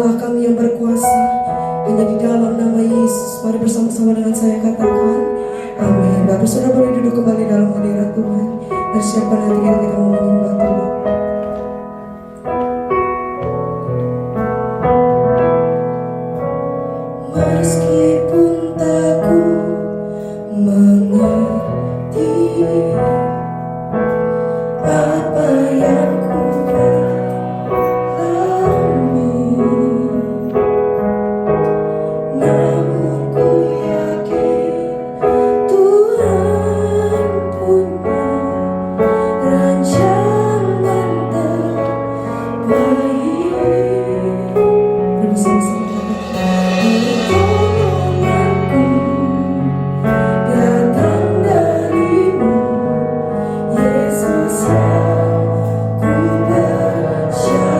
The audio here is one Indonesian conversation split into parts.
Allah kami yang berkuasa. Hanya di dalam nama Yesus, mari bersama-sama dengan saya katakan amin. Bapak sudah boleh duduk kembali dalam hadirat Tuhan. Bersiapkan hati kita mau menyembah Tuhan. Meskipun tak ku mengerti apa yang ku alami, namun ku yakin Tuhan punya rancangan terbaik. Bersama-sama pertolonganku datang darimu, Yesus yang ku percaya.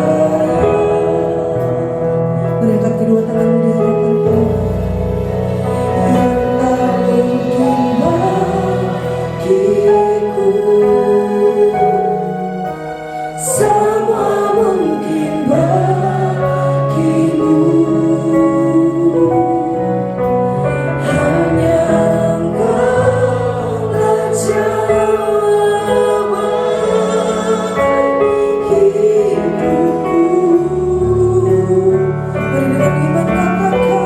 Mari angkat kedua tanganmu di hadapan Tuhan. Yang tak mungkin bagiku, semua mungkin bagimu. Hanya Engkaulah jawaban hidupku. Mari dengan iman katakan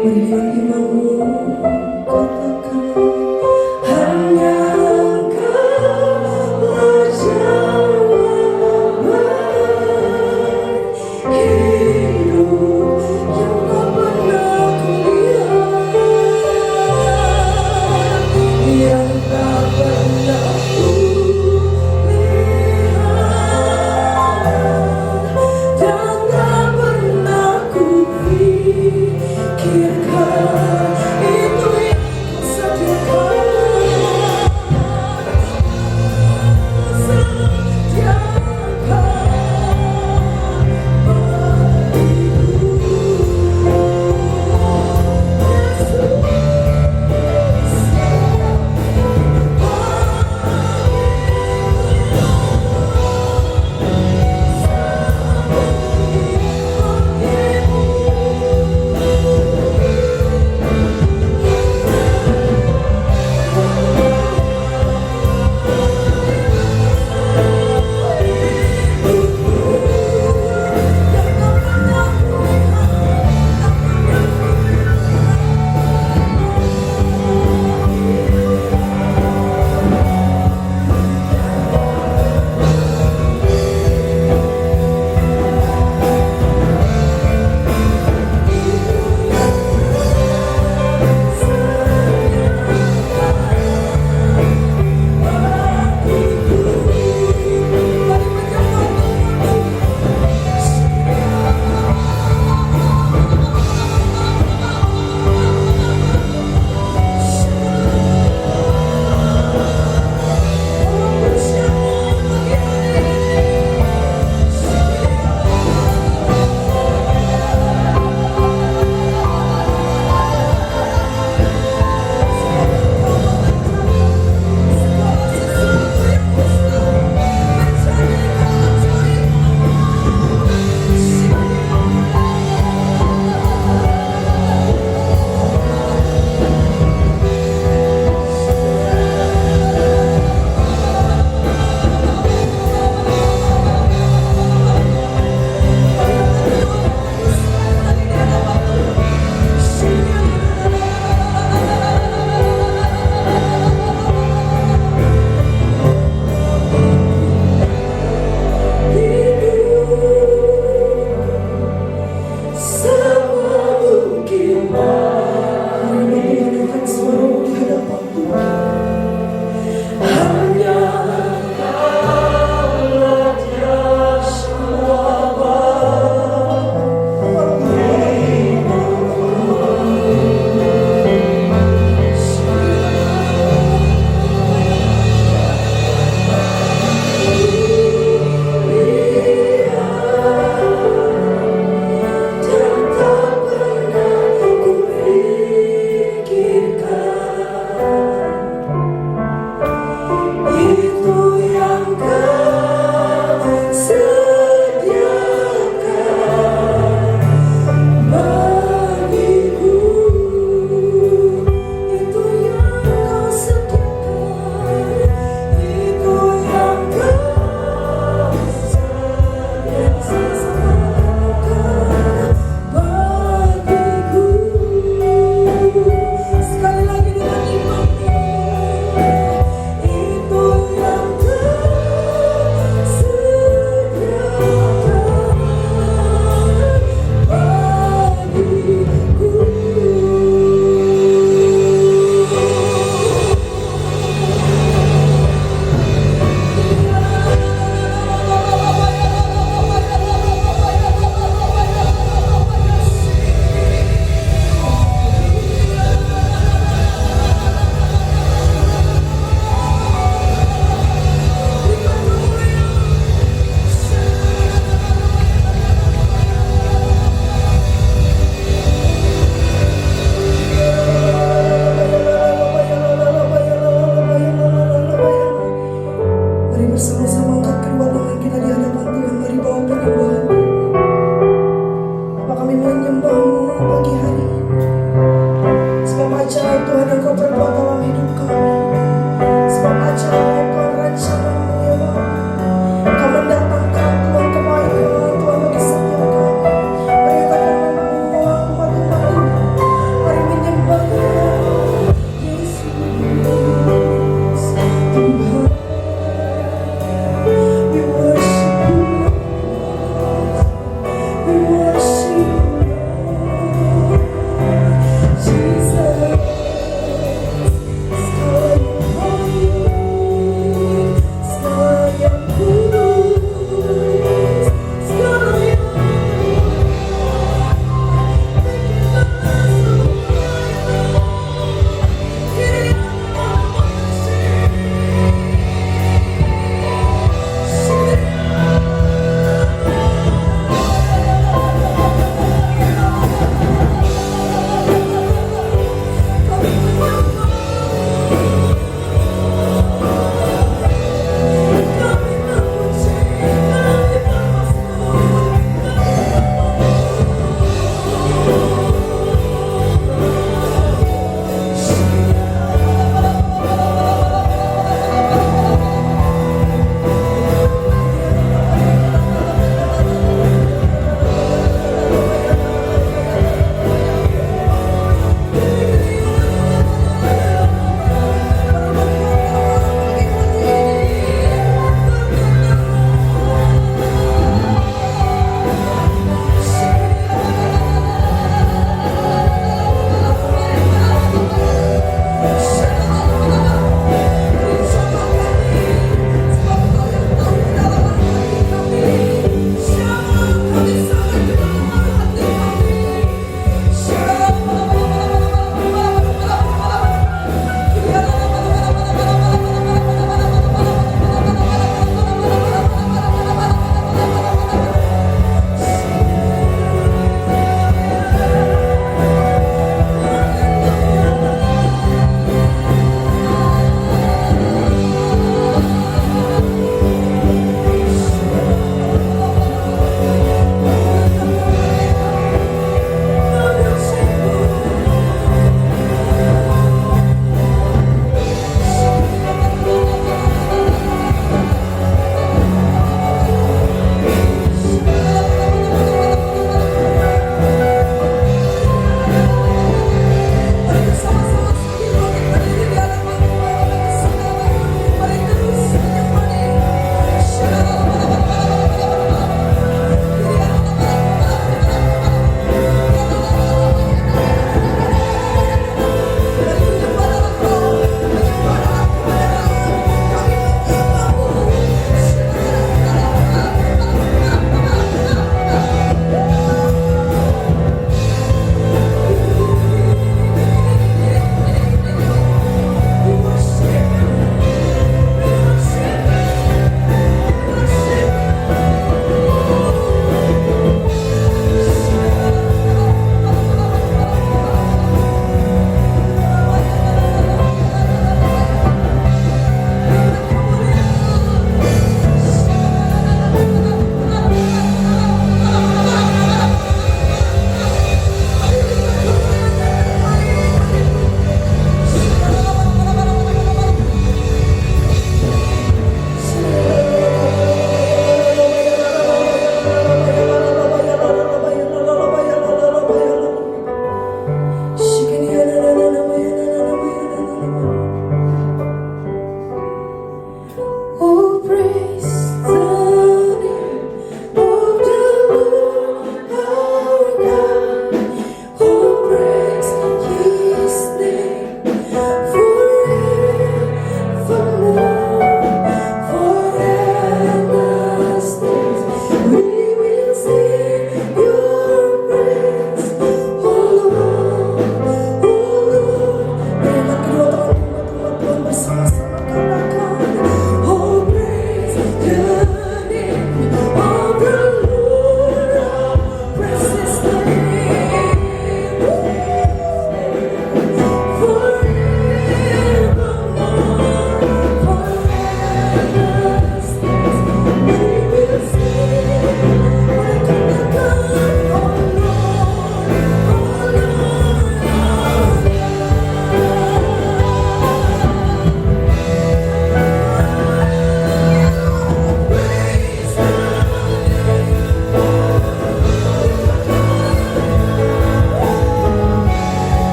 Mari dengan imanmu katakan, hanya Engkaulah jawaban hidup yang tak pernah kulihat, yang tak pernah kulihat, dan tak pernah kupikirkan. Itu yang Kau sediakan, dan tak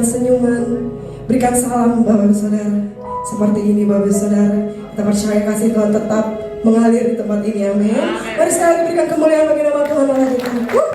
berikan senyuman, berikan salam Bapak Saudara. Seperti ini Bapak Saudara, kita percaya kasih Tuhan tetap mengalir di tempat ini, amin. Mari sekali lagi berikan kemuliaan bagi nama Tuhan Allah kita.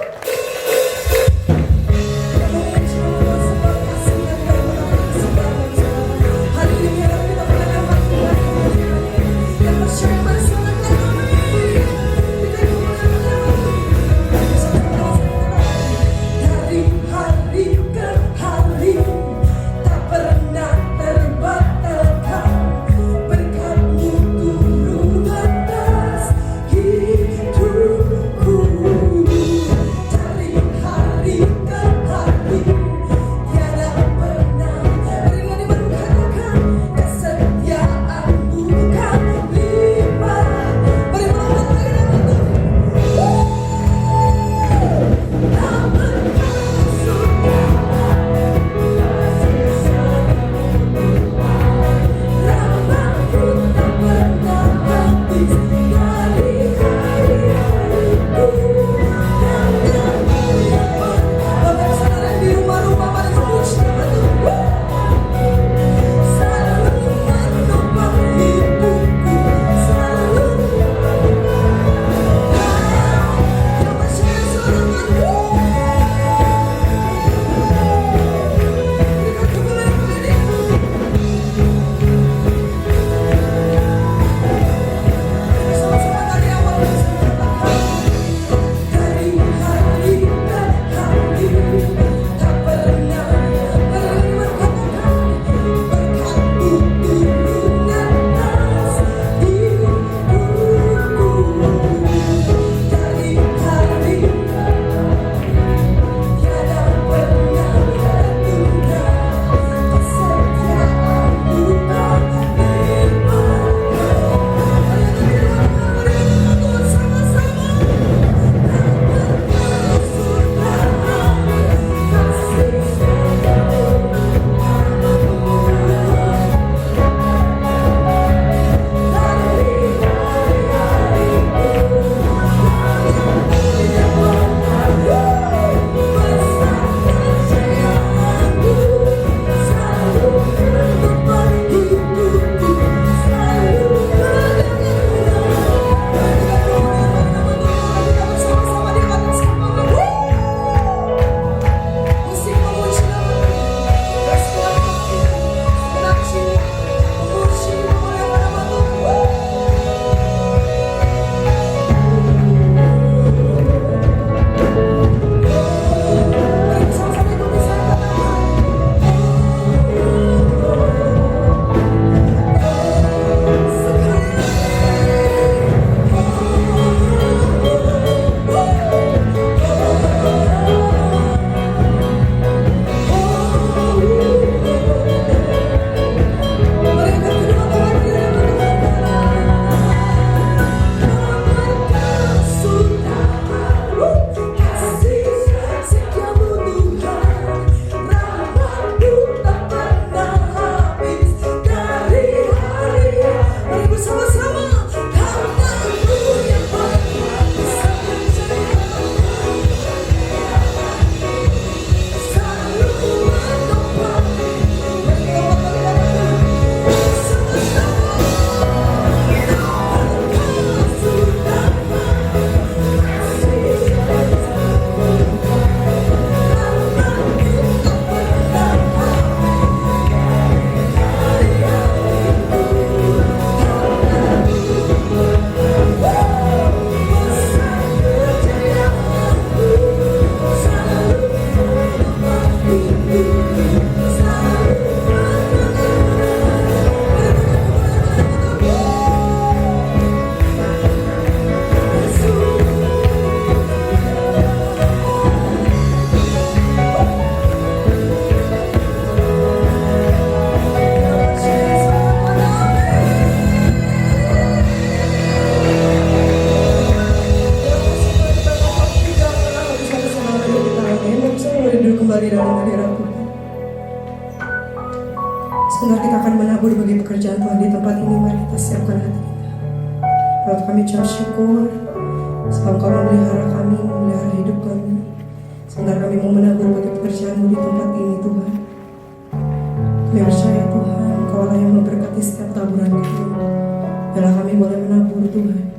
kembali dalam hadirat Tuhan. Sebentar kita akan menabur bagi pekerjaan Tuhan di tempat ini. Mari kita siapkan hati kita. Lalu kami ucap syukur sebab Kau memelihara kami, memelihara hidup kami. Sebentar kami mau menabur bagi pekerjaan-Mu di tempat ini Tuhan. Kami percaya Tuhan, Kau lah yang memberkati setiap taburan kami. Biarlah kami boleh menabur Tuhan,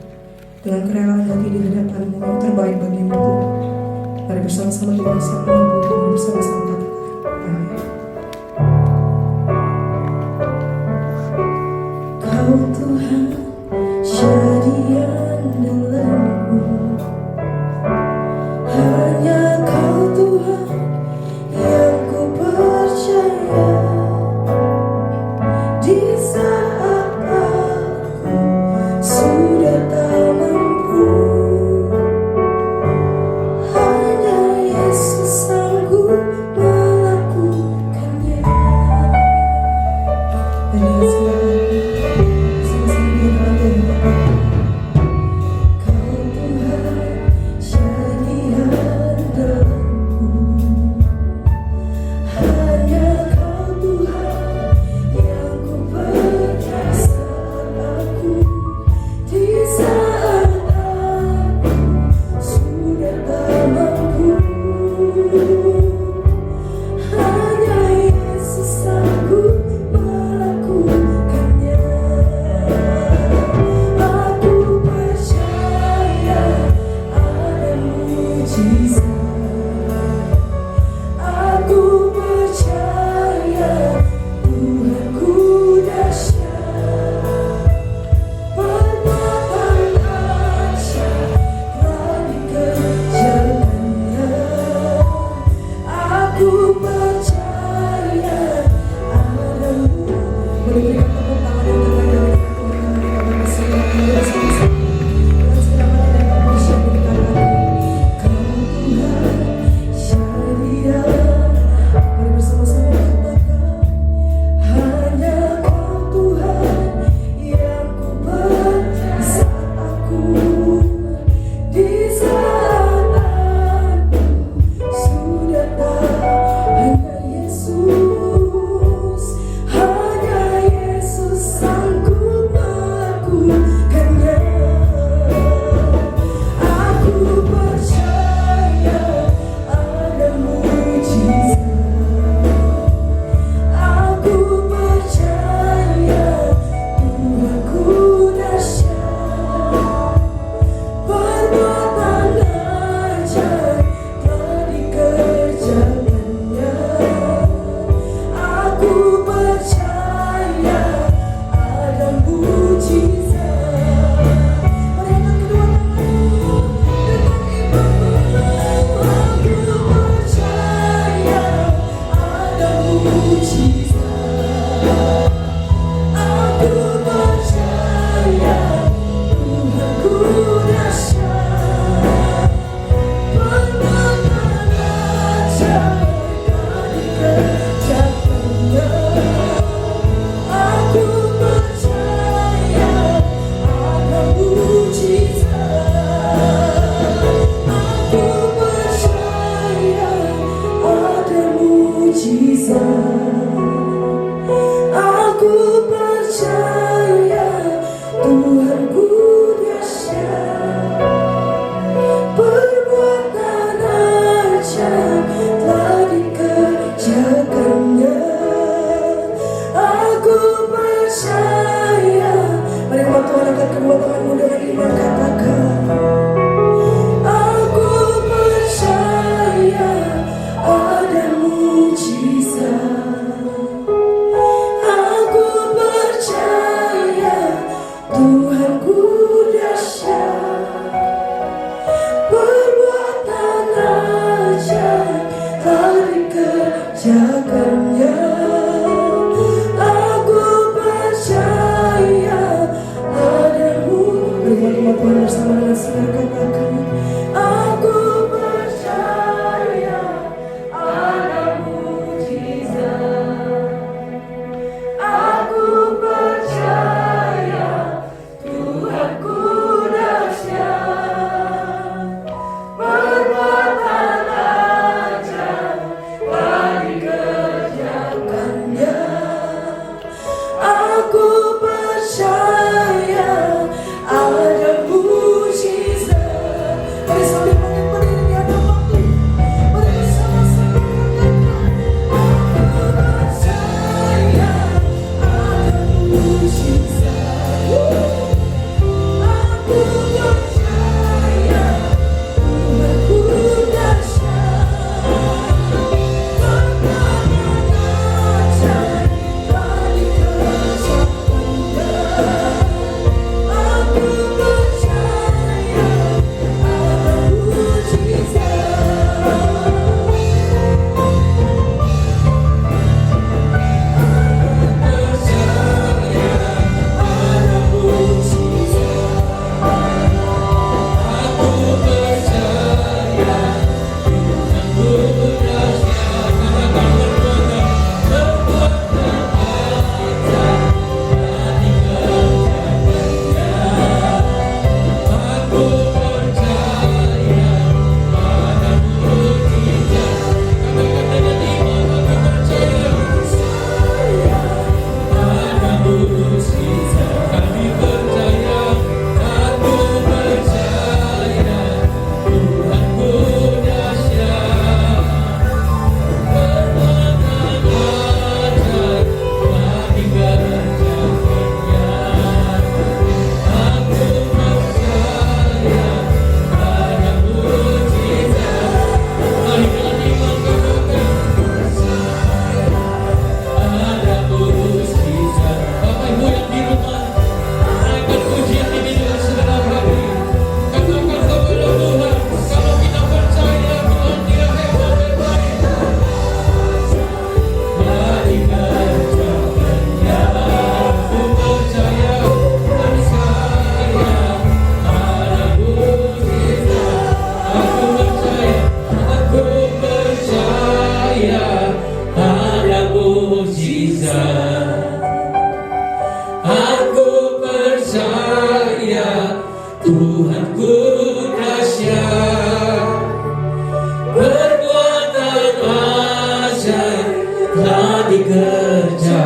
dengan kerelaan hati di hadapan-Mu yang terbaik bagi-Mu Tuhan. Mari bersama-sama kita siap menabur, mari bersama-sama katakan, amin. Kau Tuhan, jadi andalanku. Hanya Kau Tuhan yang ku percaya. Di saat aku sudah tak mampu, hanya Yesus sanggup melakukannya. Dan dengan segala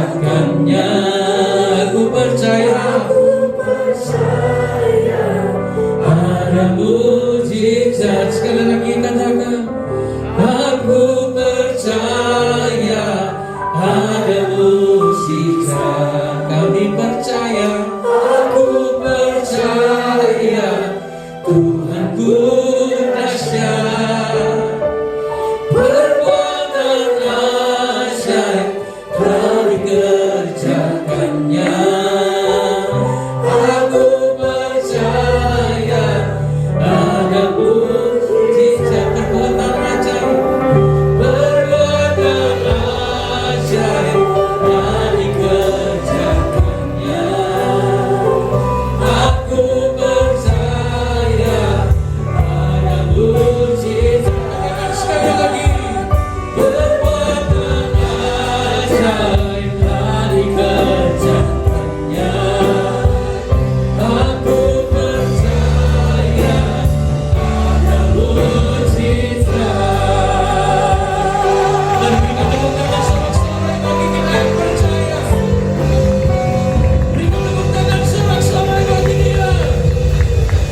kerjakannya. Aku percaya ada mujizat. Sekali lagi katakan, aku percaya ada mujizat. Kami percaya, aku percaya Tuhanku dahsyat, perbuatan ajaib telah dikerjakannya. Aku percaya ada mujizat, perbuatan ajaib, perbuatan ajaib telah dikerjakannya. Aku percaya ada mujizat. Katakan sekali lagi, perbuatan ajaib telah dikerjakannya. Aku percaya ada mujizat. Dan berikan tepuk tangan sorak-sorai bagi kita yang percaya. Berikan tepuk tangan sorak-sorai bagi Dia.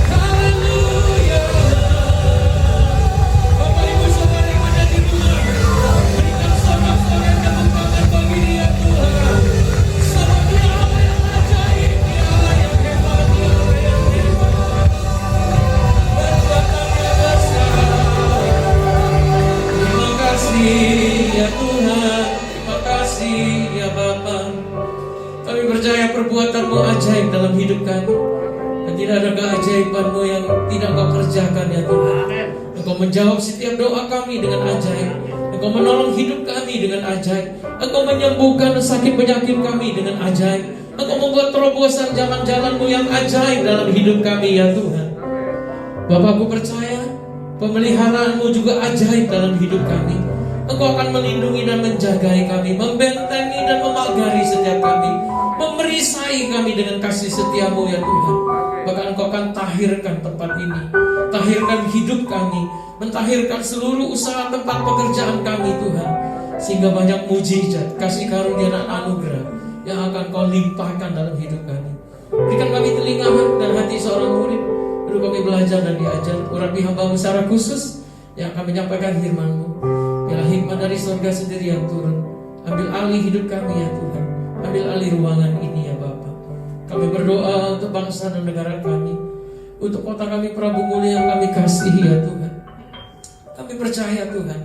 Haleluya. Bapak Ibu Saudara yang ada di rumah, berikan sorak-sorai tepuk tangan bagi Dia, Tuhan. Sebab Dia Allah yang ajaib, Dia Allah yang hebat, Dia Allah yang hebat. Perbuatannya besar. Terima kasih ya Tuhan, terima kasih ya Bapa. Kami percaya perbuatan-Mu ajaib dalam hidup kami, dan tidak ada keajaiban-Mu yang tidak Kau kerjakan ya Tuhan. Engkau menjawab setiap doa kami dengan ajaib. Engkau menolong hidup kami dengan ajaib. Engkau menyembuhkan sakit penyakit kami dengan ajaib. Engkau membuat terobosan jalan-jalan-Mu yang ajaib dalam hidup kami ya Tuhan. Bapakku percaya pemeliharaan-Mu juga ajaib dalam hidup kami. Engkau akan melindungi dan menjagai kami, membentengi dan memagari setiap kami, memerisai kami dengan kasih setia-Mu ya Tuhan. Bahkan Engkau akan tahirkan tempat ini, tahirkan hidup kami, mentahirkan seluruh usaha tempat pekerjaan kami Tuhan, sehingga banyak mujizat, kasih karunia dan anugerah yang akan Kau limpahkan dalam hidup kami. Berikan kami telinga dan hati seorang murid, dulu kami belajar dan diajar. Urapi hamba-Mu secara khusus yang akan menyampaikan firman-Mu. Biarlah hikmat dari surga sendiri yang turun. Ambil alih hidup kami ya Tuhan. Ambil alih ruangan ini ya Bapa. Kami berdoa untuk bangsa dan negara kami, untuk kota kami Prabu Muli yang kami kasihi ya Tuhan. Kami percaya Tuhan,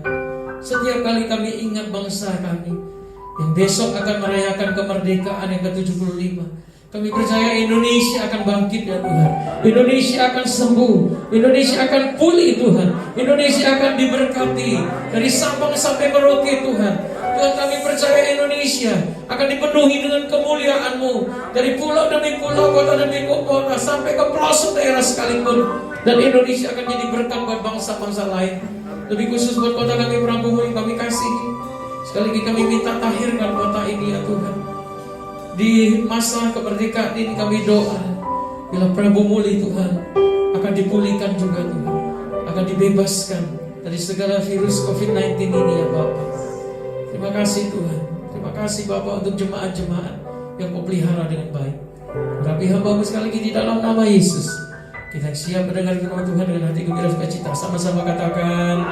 setiap kali kami ingat bangsa kami yang besok akan merayakan kemerdekaan yang ke-75, kami percaya Indonesia akan bangkit ya Tuhan. Indonesia akan sembuh, Indonesia akan pulih Tuhan. Indonesia akan diberkati dari Sabang sampai Merauke Tuhan. Tuhan, kami percaya Indonesia akan dipenuhi dengan kemuliaan-Mu, dari pulau demi pulau, kota demi kota, sampai ke pelosok daerah sekalipun. Dan Indonesia akan jadi berkat buat bangsa-bangsa lain. Lebih khusus buat kota kami Prabu Muli, kami kasih. Sekali lagi kami minta tahirkan kota ini ya Tuhan. Di masa kemerdekaan ini kami doa, bila Prabu Muli Tuhan akan dipulihkan juga Tuhan, akan dibebaskan dari segala virus COVID-19 ini ya Bapak. Terima kasih Tuhan, terima kasih Bapak untuk jemaat-jemaat yang Kau pelihara dengan baik. Rapi hamba-Mu sekali lagi di dalam nama Yesus. Kita siap mendengar firman Tuhan dengan hati gembira sukacita. Sama-sama katakan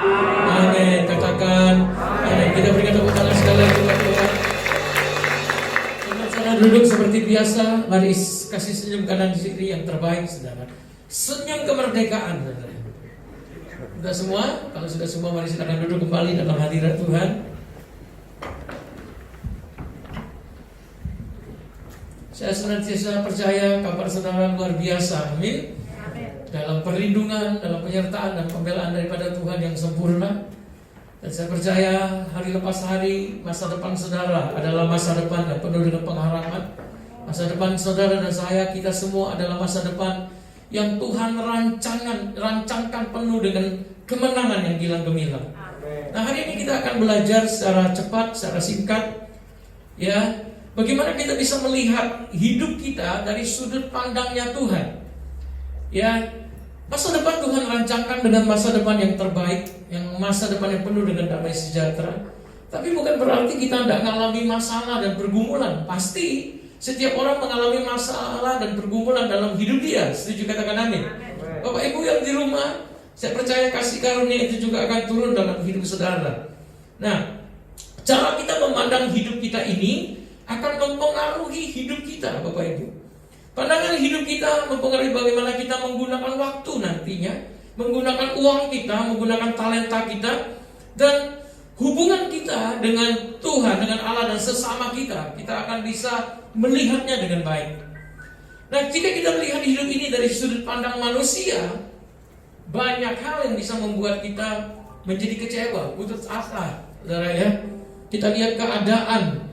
amin, katakan amin. Kita berikan tepuk tangan sekali lagi buat Tuhan. Duduk seperti biasa, mari kasih senyum kanan kiri yang terbaik saudara. Senyum kemerdekaan saudara. Sudah semua? Kalau sudah semua mari silakan duduk kembali dalam hadirat Tuhan. Saya senantiasa percaya kabar saudara luar biasa, amin. Dalam perlindungan, dalam penyertaan dan pembelaan daripada Tuhan yang sempurna. Dan saya percaya hari lepas hari masa depan saudara adalah masa depan yang penuh dengan pengharapan. Masa depan saudara dan saya, kita semua adalah masa depan yang Tuhan rancangkan penuh dengan kemenangan yang gilang gemilang. Nah, hari ini kita akan belajar secara cepat, secara singkat, ya, bagaimana kita bisa melihat hidup kita dari sudut pandangnya Tuhan. Ya, masa depan Tuhan rancangkan dengan masa depan yang terbaik, yang masa depan yang penuh dengan damai sejahtera. Tapi bukan berarti kita tidak mengalami masalah dan pergumulan. Pasti setiap orang mengalami masalah dan pergumulan dalam hidup dia. Setuju, katakan amin. Bapak Ibu yang di rumah, saya percaya kasih karunia itu juga akan turun dalam hidup saudara. Nah, cara kita memandang hidup kita ini akan mempengaruhi hidup kita, Bapak Ibu. Pandangan hidup kita mempengaruhi bagaimana kita menggunakan waktu nantinya, menggunakan uang kita, menggunakan talenta kita, dan hubungan kita dengan Tuhan, dengan Allah dan sesama kita. Kita akan bisa melihatnya dengan baik. Nah, jika kita melihat hidup ini dari sudut pandang manusia, banyak hal yang bisa membuat kita menjadi kecewa, putus asa, saudara ya. Kita lihat keadaan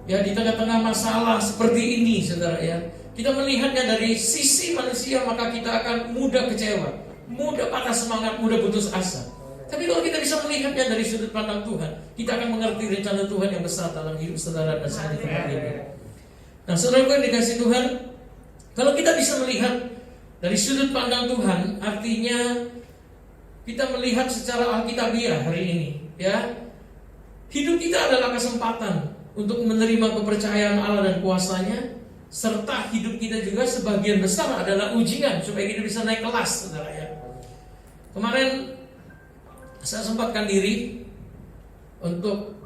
ya di tengah-tengah masalah seperti ini, saudara ya. Kita melihatnya dari sisi manusia, maka kita akan mudah kecewa, mudah patah semangat, mudah putus asa. Tapi kalau kita bisa melihatnya dari sudut pandang Tuhan, kita akan mengerti rencana Tuhan yang besar dalam hidup saudara dan saya di tempat ini. Nah, saudara yang dikasih Tuhan, kalau kita bisa melihat dari sudut pandang Tuhan, artinya kita melihat secara alkitabiah hari ini, ya. Hidup kita adalah kesempatan untuk menerima kepercayaan Allah dan kuasa-Nya, serta hidup kita juga sebagian besar adalah ujian supaya kita bisa naik kelas, saudara ya. Kemarin saya sempatkan diri untuk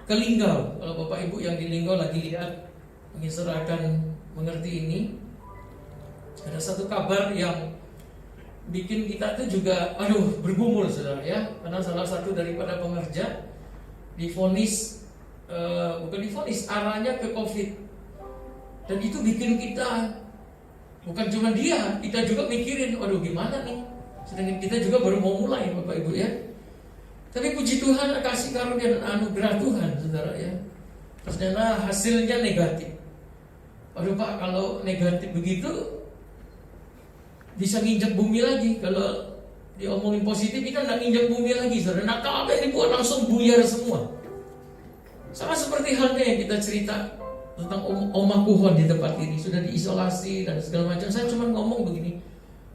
ke Linggau. Kalau Bapak Ibu yang di Linggau lagi lihat, mungkin saudara akan mengerti ini. Ada satu kabar yang bikin kita tuh juga bergumul, saudara ya. Karena salah satu daripada pengerja divonis, bukan divonis, arahnya ke COVID. Dan itu bikin kita, bukan cuma dia, kita juga mikirin, gimana nih. Sedangkan kita juga baru mau mulai, Bapak Ibu ya. Tapi puji Tuhan, kasih karunia dan anugerah Tuhan, saudara ya. Ternyata hasilnya negatif. Pak, kalau negatif begitu bisa nginjak bumi lagi. Kalau diomongin positif, kita nggak nginjak bumi lagi, saudara. Nah, kalau apa yang dibuat langsung buyar semua. Sama seperti halnya yang kita cerita tentang Oma Kuhon di tempat ini, sudah diisolasi dan segala macam. Saya cuma ngomong begini,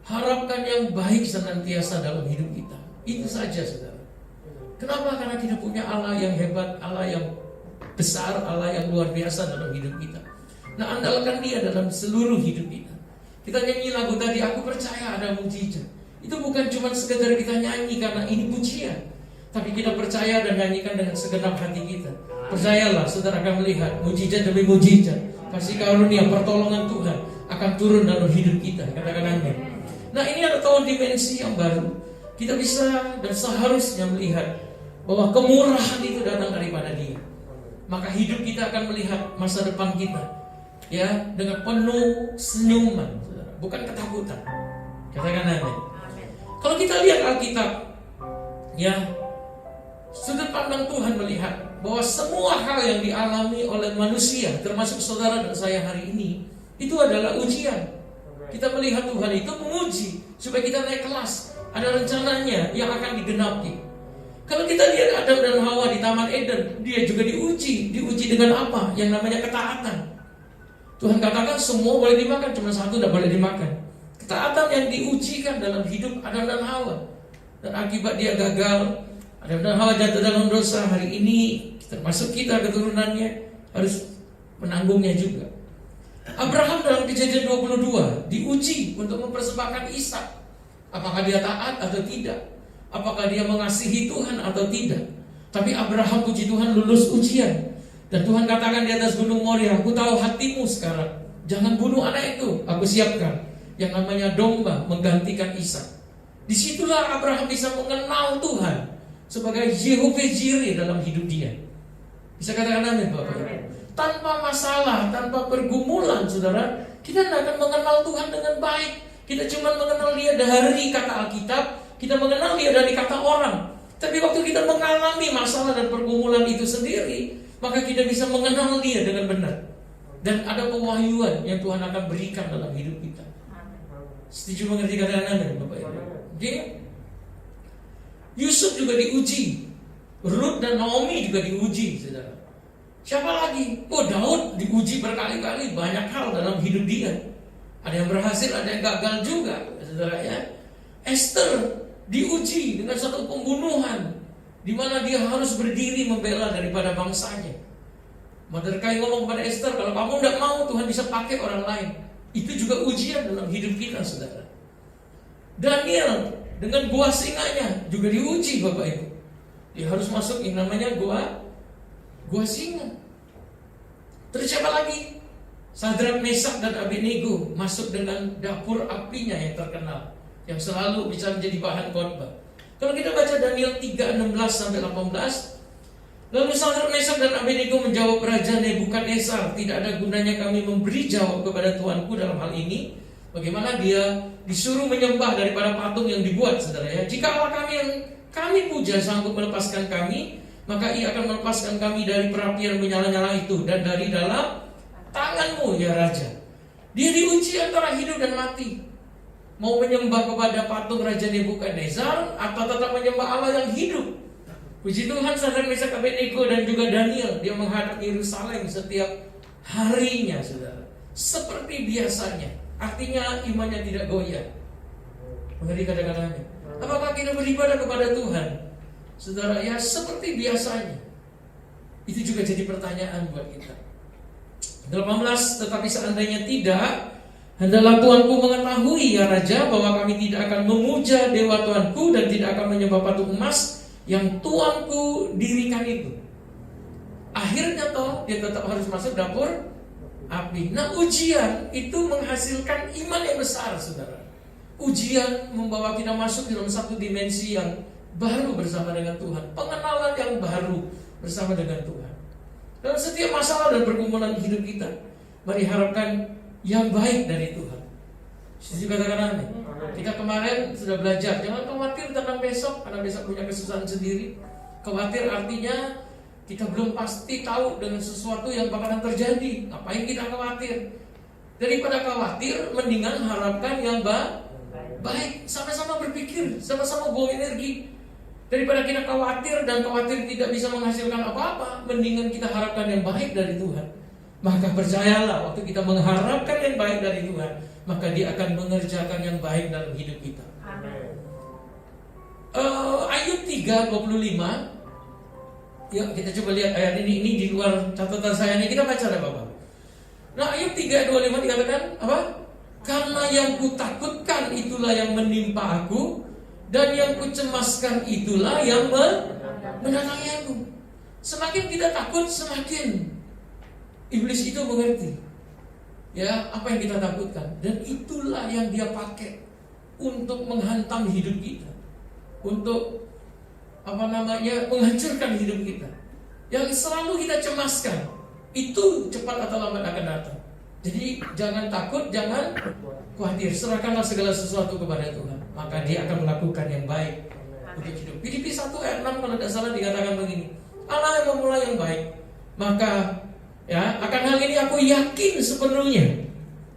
harapkan yang baik senantiasa dalam hidup kita. Itu saja, saudara. Kenapa? Karena kita punya Allah yang hebat, Allah yang besar, Allah yang luar biasa dalam hidup kita. Nah, andalkan Dia dalam seluruh hidup kita. Kita nyanyi lagu tadi, aku percaya ada mujizat. Itu bukan cuma sekedar kita nyanyi karena ini pujian, tapi kita percaya dan nyanyikan dengan segenap hati kita. Percayalah, saudara akan melihat mujizat demi mujizat, kasih karunia, pertolongan Tuhan akan turun dalam hidup kita. Katakan amin. Nah, ini adalah dimensi yang baru. Kita bisa dan seharusnya melihat bahwa kemurahan itu datang daripada Dia. Maka hidup kita akan melihat masa depan kita ya dengan penuh senyuman, saudara, bukan ketakutan. Katakan amin. Kalau kita lihat Alkitab, ya, sudut pandang Tuhan melihat bahwa semua hal yang dialami oleh manusia, termasuk saudara dan saya hari ini, itu adalah ujian. Kita melihat Tuhan itu menguji supaya kita naik kelas. Ada rencananya yang akan digenapi. Kalau kita lihat Adam dan Hawa di Taman Eden, dia juga diuji. Diuji dengan apa? Yang namanya ketaatan. Tuhan katakan semua boleh dimakan, cuma satu tidak boleh dimakan. Ketaatan yang diujikan dalam hidup Adam dan Hawa. Dan akibat dia gagal, Adam dan Hawa jatuh dalam dosa. Hari ini termasuk kita keturunannya harus menanggungnya juga. Abraham dalam Kejadian 22 diuji untuk mempersembahkan Ishak. Apakah dia taat atau tidak? Apakah dia mengasihi Tuhan atau tidak? Tapi Abraham, puji Tuhan, lulus ujian. Dan Tuhan katakan di atas gunung Moria, aku tahu hatimu sekarang. Jangan bunuh anak itu, aku siapkan yang namanya domba menggantikan Ishak. Disitulah Abraham bisa mengenal Tuhan sebagai Yehovah Jireh dalam hidup dia. Bisa katakan amin, Bapak? Tanpa masalah, tanpa pergumulan, saudara, kita tidak akan mengenal Tuhan dengan baik. Kita cuma mengenal Dia dari kata Alkitab, kita mengenal Dia dari kata orang. Tapi waktu kita mengalami masalah dan pergumulan itu sendiri, maka kita bisa mengenal Dia dengan benar. Dan ada pewahyuan yang Tuhan akan berikan dalam hidup kita. Setuju mengerti kata amin, Bapak Ibu? Dia Yusuf juga diuji, Ruth dan Naomi juga diuji, saudara. Siapa lagi? Daud diuji berkali-kali, banyak hal dalam hidup dia. Ada yang berhasil, ada yang gagal juga, saudara ya. Esther diuji dengan satu pembunuhan di mana dia harus berdiri membela daripada bangsanya. Mordekai ngomong kepada Esther, kalau kamu tidak mau, Tuhan bisa pakai orang lain. Itu juga ujian dalam hidup kita, saudara. Daniel dengan gua singanya juga diuji, Bapak Ibu. Dia harus masuk yang namanya gua singa. Terus siapa lagi? Sadrak, Mesak, dan Abednego masuk dengan dapur apinya yang terkenal, yang selalu bisa menjadi bahan khotbah. Kalau kita baca Daniel 3:16-18, lalu Sadrak, Mesak, dan Abednego menjawab Raja Nebukadnezar, tidak ada gunanya kami memberi jawab kepada Tuanku dalam hal ini. Bagaimana dia disuruh menyembah daripada patung yang dibuat, saudara ya. Jika Allah kami yang kami puja sanggup melepaskan kami, maka ia akan melepaskan kami dari perapian menyala-nyala itu dan dari dalam tanganmu, ya Raja. Dia diuji antara hidup dan mati. Mau menyembah kepada patung Raja Nebukadnezar atau tetap menyembah Allah yang hidup. Puji Tuhan, Sadrak, Mesak, Abednego dan juga Daniel, dia menghadap Yerusalem setiap harinya, saudara, seperti biasanya. Artinya imannya tidak goyah. Mengerti kata-katanya? Apakah kita beribadah kepada Tuhan, saudara, ya seperti biasanya? Itu juga jadi pertanyaan buat kita. 18, tetapi seandainya tidak, hendaklah Tuanku mengetahui, ya Raja, bahwa kami tidak akan memuja dewa Tuanku dan tidak akan menyembah patung emas yang Tuanku dirikan itu. Akhirnya toh dia tetap harus masuk dapur api. Nah, ujian itu menghasilkan iman yang besar, saudara. Ujian membawa kita masuk dalam satu dimensi yang baru bersama dengan Tuhan, pengenalan yang baru bersama dengan Tuhan. Dalam setiap masalah dan pergumulan hidup kita, mari harapkan yang baik dari Tuhan. Setuju katakan amin. Kita kemarin sudah belajar, jangan khawatir tentang besok, karena besok punya kesusahan sendiri. Khawatir artinya kita belum pasti tahu dengan sesuatu yang bakalan terjadi. Ngapain kita khawatir? Daripada khawatir, mendingan harapkan yang baik. Sama-sama berpikir, sama-sama buang energi. Daripada kita khawatir dan khawatir tidak bisa menghasilkan apa-apa, mendingan kita harapkan yang baik dari Tuhan. Maka percayalah, waktu kita mengharapkan yang baik dari Tuhan, maka Dia akan mengerjakan yang baik dalam hidup kita. Amin. Ayub 3:25. Yuk kita coba lihat ayat ini di luar catatan saya ini, kita baca deh Bapak. Nah, Ayub 3:25 dikatakan apa? Karena yang kutakutkan itulah yang menimpa aku, dan yang kucemaskan itulah yang mendatangi aku. Semakin kita takut, semakin iblis itu mengerti ya apa yang kita takutkan, dan itulah yang dia pakai untuk menghantam hidup kita, untuk menghancurkan hidup kita. Yang selalu kita cemaskan itu cepat atau lambat akan datang. Jadi jangan takut, jangan khawatir, serahkanlah segala sesuatu kepada Tuhan, maka Dia akan melakukan yang baik untuk hidup. Filipi 1:6 kalau tidak salah dikatakan begini, Allah yang memulai yang baik, maka ya akan hal ini aku yakin sepenuhnya.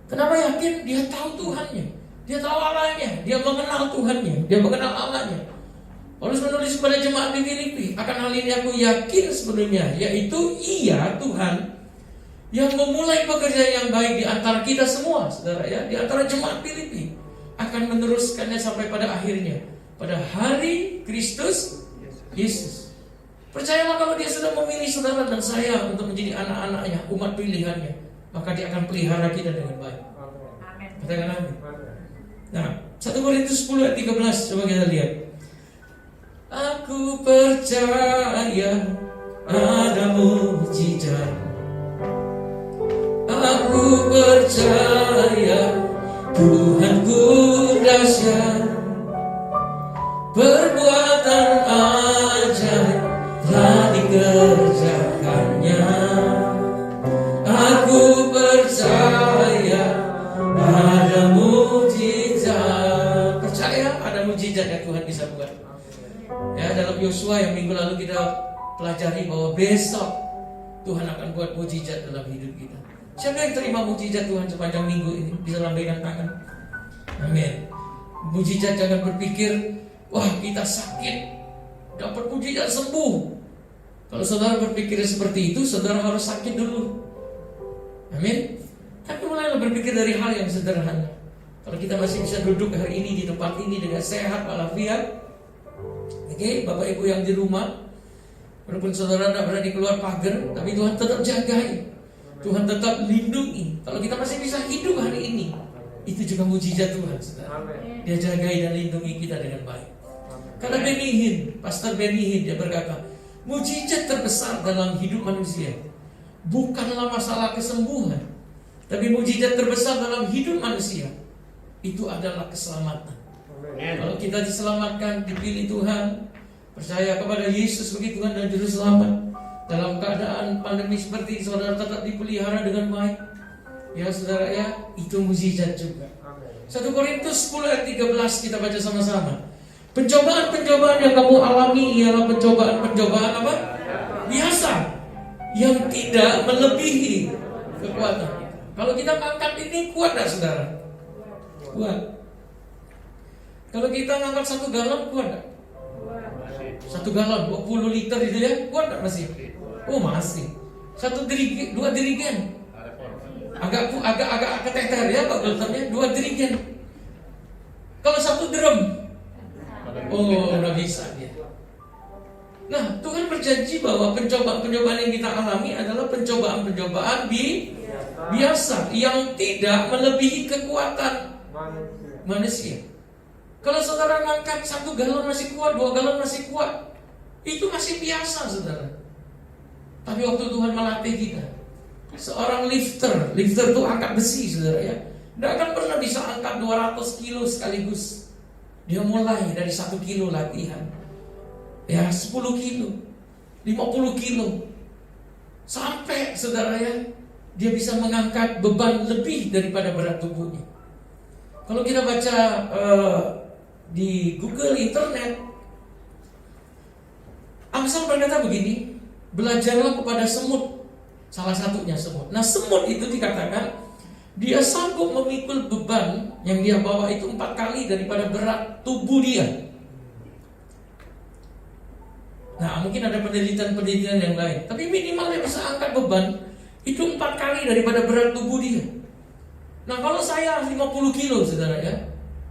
Kenapa yakin? Dia tahu Tuhannya, dia tahu Allahnya, dia mengenal Tuhannya, dia mengenal Allahnya. Paulus menulis kepada jemaat di Filipi, akan hal ini aku yakin sepenuhnya, yaitu Ia, Tuhan, yang memulai pekerjaan yang baik di antara kita semua, saudara ya, di antara jemaat Filipi, akan meneruskannya sampai pada akhirnya, pada hari Kristus Yesus. Percayalah, kalau Dia sudah memilih saudara dan saya untuk menjadi anak-anaknya, umat pilihannya, maka Dia akan pelihara kita dengan baik. Katakan amin. Nah, 1 Korintus 10:13, coba kita lihat. Aku percaya ada mukjizat, aku percaya Tuhanku dahsyat, perbuatan ajaib telah dikerjakannya. Aku percaya ada mukjizat. Percaya ada mukjizat yang Tuhan bisa buat. Ya, dalam Yosua yang minggu lalu kita pelajari bahwa besok Tuhan akan buat mukjizat dalam hidup kita. Siapa yang terima mukjizat Tuhan sepanjang minggu ini? Bisa lambaikan tangan. Amin. Mukjizat, jangan berpikir, wah kita sakit, dapat mukjizat sembuh. Kalau saudara berpikir seperti itu, saudara harus sakit dulu. Amin. Tapi mulailah berpikir dari hal yang sederhana. Kalau kita masih bisa duduk hari ini di tempat ini dengan sehat walafiat, Oke, Bapak Ibu yang di rumah, walaupun saudara tidak berani keluar pagar, tapi Tuhan tetap jagai, Tuhan tetap lindungi. Kalau kita masih bisa hidup hari ini, itu juga mujizat Tuhan, saudara. Dia jagai dan lindungi kita dengan baik. Karena Benny Hinn, Pastor Benny Hinn, dia berkata, mujizat terbesar dalam hidup manusia bukanlah masalah kesembuhan, tapi mujizat terbesar dalam hidup manusia itu adalah keselamatan. Kalau kita diselamatkan, dipilih Tuhan, percaya kepada Yesus sebagai Tuhan dan Juru Selamat, dalam keadaan pandemi seperti ini, saudara tetap dipelihara dengan baik, ya saudara ya, itu mujizat juga. 1 Korintus 10 ayat 13 kita baca sama-sama. Pencobaan-pencobaan yang kamu alami ialah pencobaan-pencobaan apa? Biasa, yang tidak melebihi kekuatan kita. Kalau kita angkat ini, kuat tak saudara? Kuat. Kalau kita ngangkat 1 galon, kuat tak? 1 galon 20 liter itu ya, kuat tak masih? Oh masih. 2 dirigen. Agak keteter ya Pak gelombangnya, 2 dirigen. Kalau 1 drum, oh udah bisa dia. Nah, Tuhan berjanji bahwa pencobaan-pencobaan yang kita alami adalah pencobaan-pencobaan biasa yang tidak melebihi kekuatan manusia. Kalau saudara ngangkat 1 galon masih kuat, 2 galon masih kuat, itu masih biasa saudara. Tapi waktu Tuhan melatih kita, seorang lifter itu angkat besi saudara ya, tidak akan pernah bisa angkat 200 kilo sekaligus. Dia mulai dari 1 kilo latihan, ya 10 kilo, 50 kilo, sampai saudara ya, dia bisa mengangkat beban lebih daripada berat tubuhnya. Kalau kita baca di Google Internet, Amsal berkata begini, belajarlah kepada semut, salah satunya semut. Nah semut itu dikatakan dia sanggup memikul beban yang dia bawa itu 4 kali daripada berat tubuh dia. Nah mungkin ada penelitian yang lain, tapi minimal dia bisa angkat beban itu 4 kali daripada berat tubuh dia. Nah kalau saya 50 kilo saudara ya,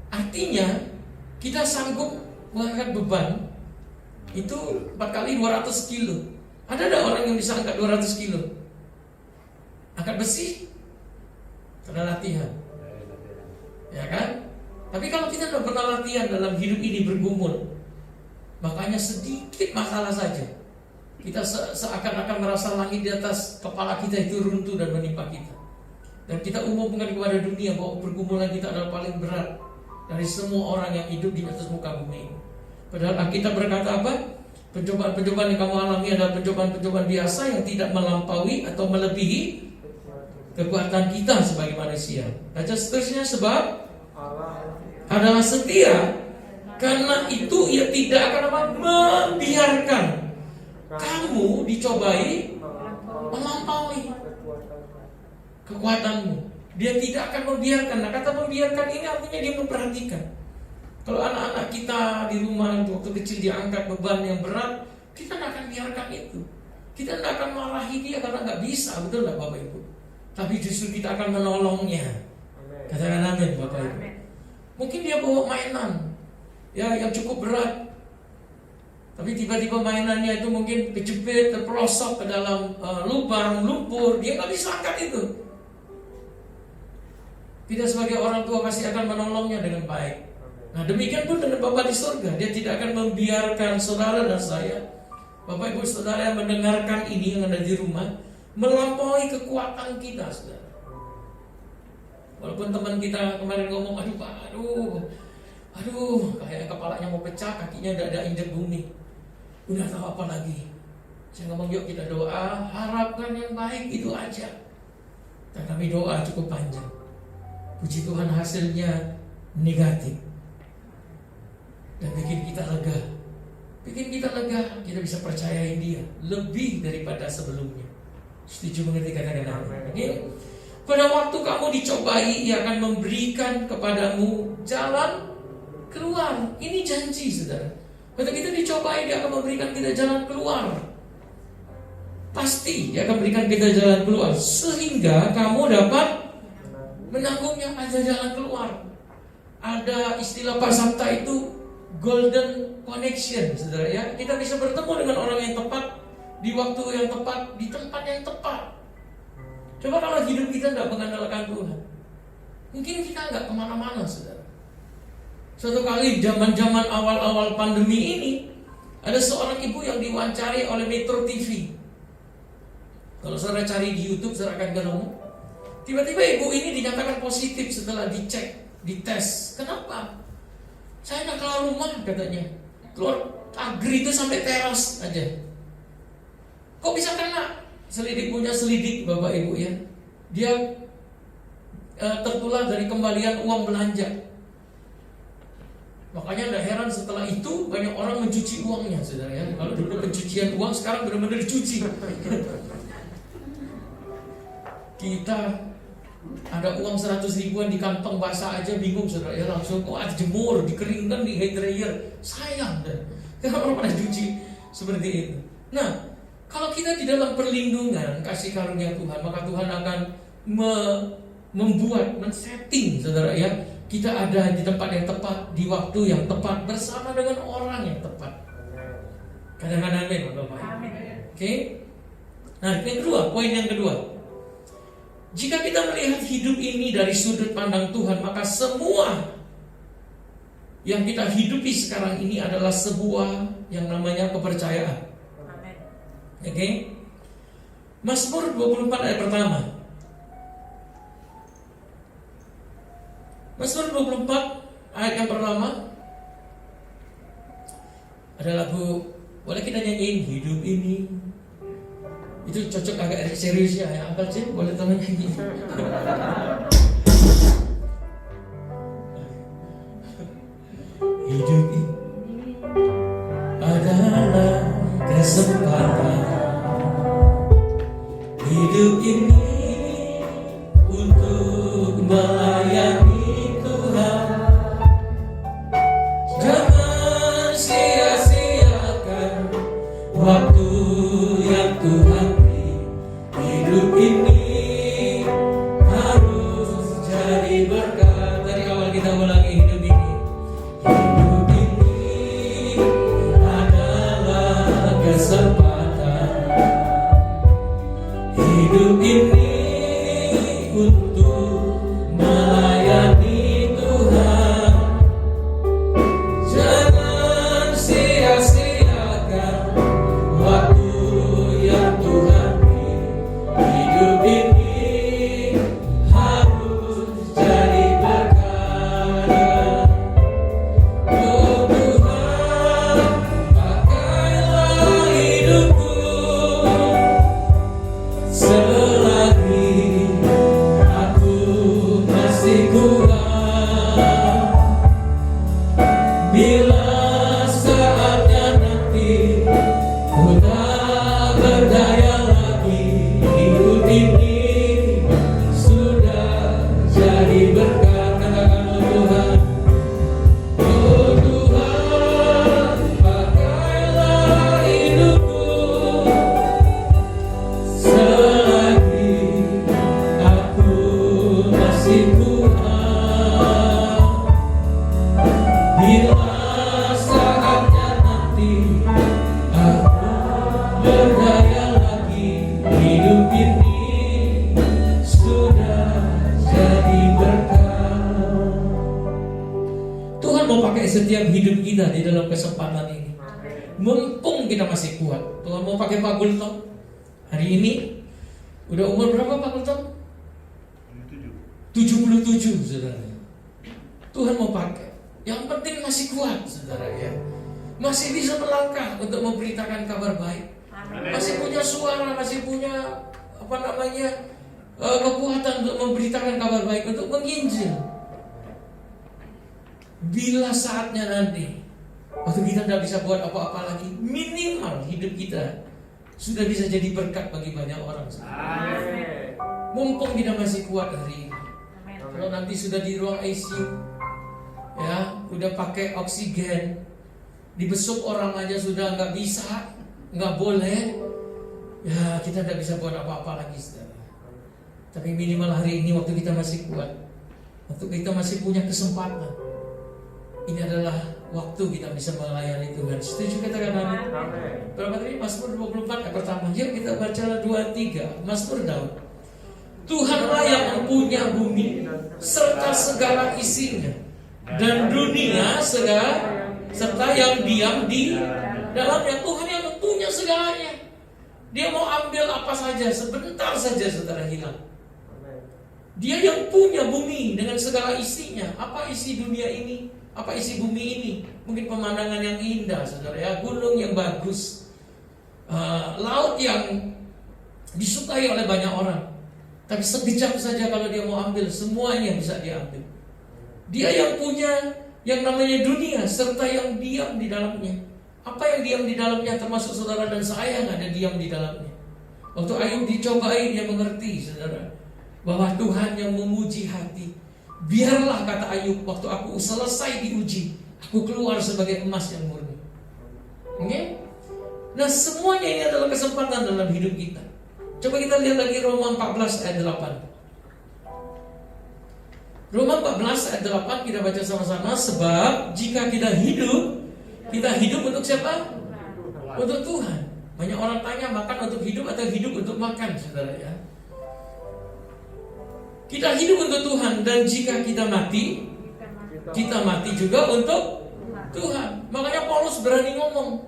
artinya kita sanggup mengangkat beban itu 4 kali 200 kilo. Ada enggak orang yang bisa angkat 200 kilo? Angkat besi? Karena latihan, ya kan? Tapi kalau kita tidak pernah latihan dalam hidup ini bergumul, makanya sedikit masalah saja kita seakan-akan merasa langit di atas kepala kita itu runtuh dan menimpa kita. Dan kita umumkan kepada dunia bahwa pergumulan kita adalah paling berat dari semua orang yang hidup di atas muka bumi. Padahal Alkitab berkata apa? Pencobaan-pencobaan yang kamu alami adalah pencobaan-pencobaan biasa yang tidak melampaui atau melebihi kekuatan kita sebagai manusia. Baca seterusnya, sebab adalah setia, karena itu ia tidak akan membiarkan kamu dicobai melampaui kekuatanmu. Dia tidak akan membiarkan. Nah kata membiarkan ini artinya dia memperhatikan. Kalau anak-anak kita di rumah waktu kecil diangkat beban yang berat, kita tidak akan biarkan itu. Kita tidak akan marahi dia karena nggak bisa, betul nggak Bapak Ibu? Tapi justru kita akan menolongnya. Katakan amin Bapak Ibu. Mungkin dia bawa mainan ya yang cukup berat, tapi tiba-tiba mainannya itu mungkin kejepit, terpelosok ke dalam lubang lumpur, dia nggak bisa angkat itu. Kita sebagai orang tua pasti akan menolongnya dengan baik. Nah demikian pun dengan Bapa di surga, dia tidak akan membiarkan saudara dan saya, Bapak Ibu saudara yang mendengarkan ini yang ada di rumah, melampaui kekuatan kita saudara. Walaupun teman kita kemarin ngomong, aduh, kayak kepalanya mau pecah, kakinya udah ada injek bumi, udah tahu apa lagi. Saya ngomong yuk kita doa, harapkan yang baik itu aja. Dan kami doa cukup panjang. Puji Tuhan hasilnya negatif. Dan bikin kita lega. Kita bisa percayain dia lebih daripada sebelumnya. Setuju mengerti kata-kata ini? Pada waktu kamu dicobai, ia akan memberikan kepadamu jalan keluar. Ini janji saudara. Pada kita dicobai, dia akan memberikan kita jalan keluar. Pasti dia akan berikan kita jalan keluar, sehingga kamu dapat menanggungnya. Ada jalan keluar. Ada istilah Pak Sabta itu golden connection, saudara ya. Kita bisa bertemu dengan orang yang tepat di waktu yang tepat, di tempat yang tepat. Coba kalau hidup kita tidak mengandalkan Tuhan, mungkin kita nggak kemana-mana, saudara. Suatu kali zaman-zaman awal-awal pandemi ini, ada seorang ibu yang diwawancari oleh Metro TV. Kalau saudara cari di YouTube, saudara akan ketemu. Tiba-tiba ibu ini dinyatakan positif setelah dicek, dites. Kenapa? Saya nggak keluar rumah, katanya. Keluar pagar itu sampai teras aja. Kok bisa kena? Selidik punya selidik, Bapak Ibu ya. Dia tertular dari kembalian uang belanja. Makanya tidak heran setelah itu banyak orang mencuci uangnya, saudara ya. Kalau dulu pencucian uang, sekarang benar-benar dicuci. Kita ada uang 100 ribuan di kantong basah aja bingung, saudara ya. Langsung jemur, dikeringkan di hair dryer. Sayang deh. Karena orang pernah cuci seperti itu. Nah, kalau kita di dalam perlindungan kasih karunia Tuhan, maka Tuhan akan membuat, men-setting, saudara ya, kita ada di tempat yang tepat, di waktu yang tepat, bersama dengan orang yang tepat. Kadang-kadang amin, Bapak. Oke? Nah, yang kedua, poin yang kedua. Jika kita melihat hidup ini dari sudut pandang Tuhan, maka semua yang kita hidupi sekarang ini adalah sebuah yang namanya kepercayaan. Oke? Mazmur 24 ayat pertama. Mazmur 24 ayat yang pertama. Ada lagu, boleh kita nyanyiin hidup ini. Itu cocok agak serius ya, Uncle Jim, boleh teman nyanyi. Hidup ini adalah kesempatan. Hidup ini untuk melayani Tuhan. Jangan sia-siakan waktu yang Tuhan beri. Hidup ini harus jadi berkat. Dari awal kita ulangi hidup ini. Hidup ini adalah kesempatan. Hidup ini untuk melayani Tuhan. Jangan sia-siakan waktu yang Tuhan beri. Hidup ini harus jadi berkat. Oh Tuhan, pakailah hidupku selagi aku masih kurang. Bila saatnya nanti ku tak berdaya lagi, hidup ini sudah jadi berkat. Katakan oh Tuhan, oh Tuhan, pakailah hidupku selagi aku masih kurang. Bila saatnya nanti aku berdaya lagi, hidup ini sudah jadi berkat. Tuhan mau pakai setiap hidup kita di dalam kesempatan ini. Mumpung kita masih kuat, Tuhan mau pakai Pak Gultom. Hari ini udah umur berapa Pak Gultom? 77, saudara. Tuhan mau pakai. Yang penting masih kuat, saudara ya. Masih bisa melangkah untuk memberitakan kabar baik. Masih punya suara, masih punya kekuatan untuk memberitakan kabar baik, untuk menginjil. Bila saatnya nanti, waktu kita tidak bisa buat apa-apa lagi, minimal hidup kita sudah bisa jadi berkat bagi banyak orang. Mumpung kita masih kuat hari ini. Kalau nanti sudah di ruang ICU, ya, udah pakai oksigen, dibesuk orang aja sudah nggak bisa, nggak boleh, ya kita tidak bisa buat apa-apa lagi, saudara. Tapi minimal hari ini waktu kita masih kuat, waktu kita masih punya kesempatan, ini adalah waktu kita bisa melayani Tuhan. Setuju katakan amin? Berapa tadi? Mazmur 24 ayat pertama. Yuk kita baca 2-3. Mazmur Daud. Tuhanlah yang mempunyai bumi serta segala isinya, dan dunia serta yang diam di dalamnya. Tuhan yang mempunyai segalanya. Dia mau ambil apa saja, sebentar saja saudara hilang. Dia yang punya bumi dengan segala isinya. Apa isi dunia ini? Apa isi bumi ini? Mungkin pemandangan yang indah saudara ya, gunung yang bagus, laut yang disukai oleh banyak orang. Tapi sekejap saja kalau dia mau ambil, semuanya bisa dia ambil. Dia yang punya yang namanya dunia serta yang diam di dalamnya. Apa yang diam di dalamnya termasuk saudara dan saya yang ada diam di dalamnya. Waktu Ayub dicobai, dia mengerti saudara bahwa Tuhan yang memuji hati. Biarlah, kata Ayub, waktu aku selesai diuji, aku keluar sebagai emas yang murni. Oke? Nah, semuanya ini adalah kesempatan dalam hidup kita. Coba kita lihat lagi Roma 14 ayat 8. Roma 14 ayat 8 kita baca sama-sama. Sebab jika kita hidup untuk siapa? Untuk Tuhan. Banyak orang tanya, makan untuk hidup atau hidup untuk makan, saudara ya. Kita hidup untuk Tuhan, dan jika kita mati juga untuk Tuhan. Makanya Paulus berani ngomong,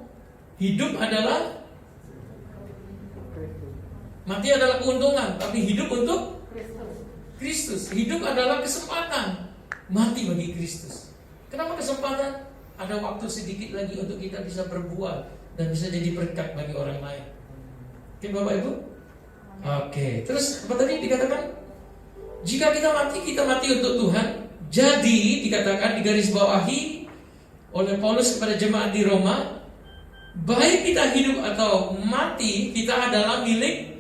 mati adalah keuntungan, tapi hidup untuk Kristus. Hidup adalah kesempatan, mati bagi Kristus. Kenapa kesempatan? Ada waktu sedikit lagi untuk kita bisa berbuat dan bisa jadi berkat bagi orang lain. Oke Bapak Ibu? Oke, terus apa tadi dikatakan? Jika kita mati untuk Tuhan. Jadi dikatakan, digarisbawahi oleh Paulus kepada jemaat di Roma, baik kita hidup atau mati, kita adalah milik